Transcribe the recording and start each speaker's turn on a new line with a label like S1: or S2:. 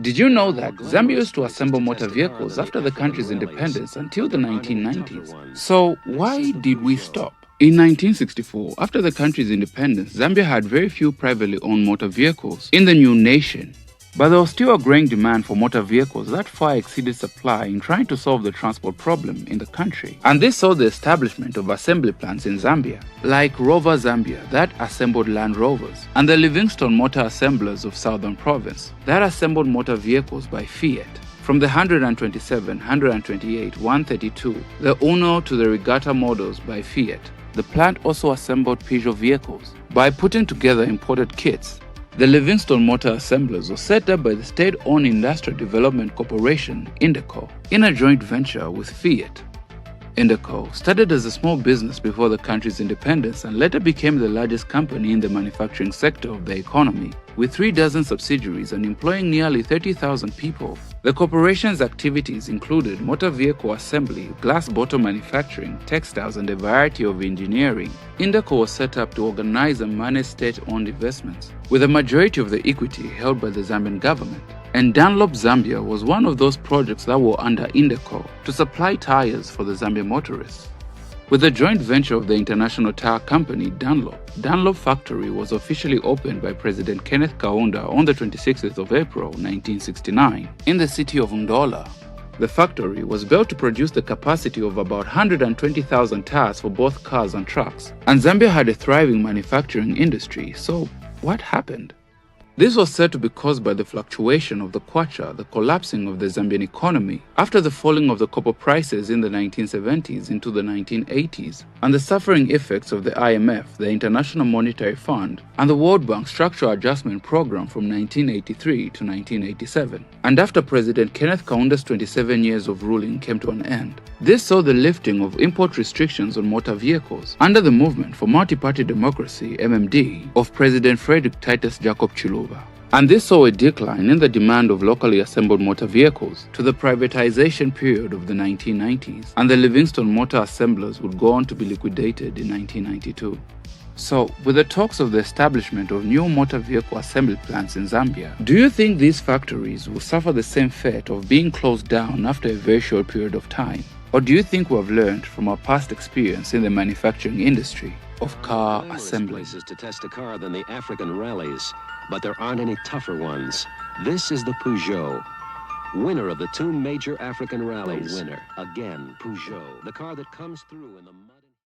S1: Did you know that Zambia used to assemble motor vehicles after the country's independence until the 1990s? So why did we stop? In 1964, after the country's independence, Zambia had very few privately owned motor vehicles in the new nation. But there was still a growing demand for motor vehicles that far exceeded supply in trying to solve the transport problem in the country. And this saw the establishment of assembly plants in Zambia, like Rover Zambia that assembled Land Rovers, and the Livingstone Motor Assemblers of Southern Province that assembled motor vehicles by Fiat. From the 127, 128, 132, the Uno to the Regatta models by Fiat, the plant also assembled Peugeot vehicles by putting together imported kits. The Livingstone Motor Assemblers was set up by the state-owned Industrial Development Corporation, INDECO, in a joint venture with Fiat. INDECO started as a small business before the country's independence and later became the largest company in the manufacturing sector of the economy, with 36 subsidiaries and employing nearly 30,000 people. The corporation's activities included motor vehicle assembly, glass bottle manufacturing, textiles, and a variety of engineering. INDECO was set up to organize and manage state-owned investments, with a majority of the equity held by the Zambian government. And Dunlop Zambia was one of those projects that were under INDECO to supply tires for the Zambian motorists. With the joint venture of the international tire company Dunlop factory was officially opened by President Kenneth Kaunda on the 26th of April 1969 in the city of Ndola. The factory was built to produce the capacity of about 120,000 tires for both cars and trucks. And Zambia had a thriving manufacturing industry, so what happened? This was said to be caused by the fluctuation of the kwacha, the collapsing of the Zambian economy after the falling of the copper prices in the 1970s into the 1980s, and the suffering effects of the IMF, the International Monetary Fund, and the World Bank Structural Adjustment Program from 1983 to 1987. And after President Kenneth Kaunda's 27 years of ruling came to an end, this saw the lifting of import restrictions on motor vehicles under the Movement for Multi-Party Democracy (MMD) of President Frederick Titus Jacob Chiluba. And this saw a decline in the demand of locally assembled motor vehicles to the privatization period of the 1990s, and the Livingstone Motor Assemblers would go on to be liquidated in 1992. So, with the talks of the establishment of new motor vehicle assembly plants in Zambia, do you think these factories will suffer the same fate of being closed down after a very short period of time? Or do you think we have learned from our past experience in the manufacturing industry of car assembly?
S2: Places to test a car than the African rallies, but there aren't any tougher ones. This is the Peugeot, winner of the two major African rallies. The winner, again, Peugeot, the car that comes through in the mud.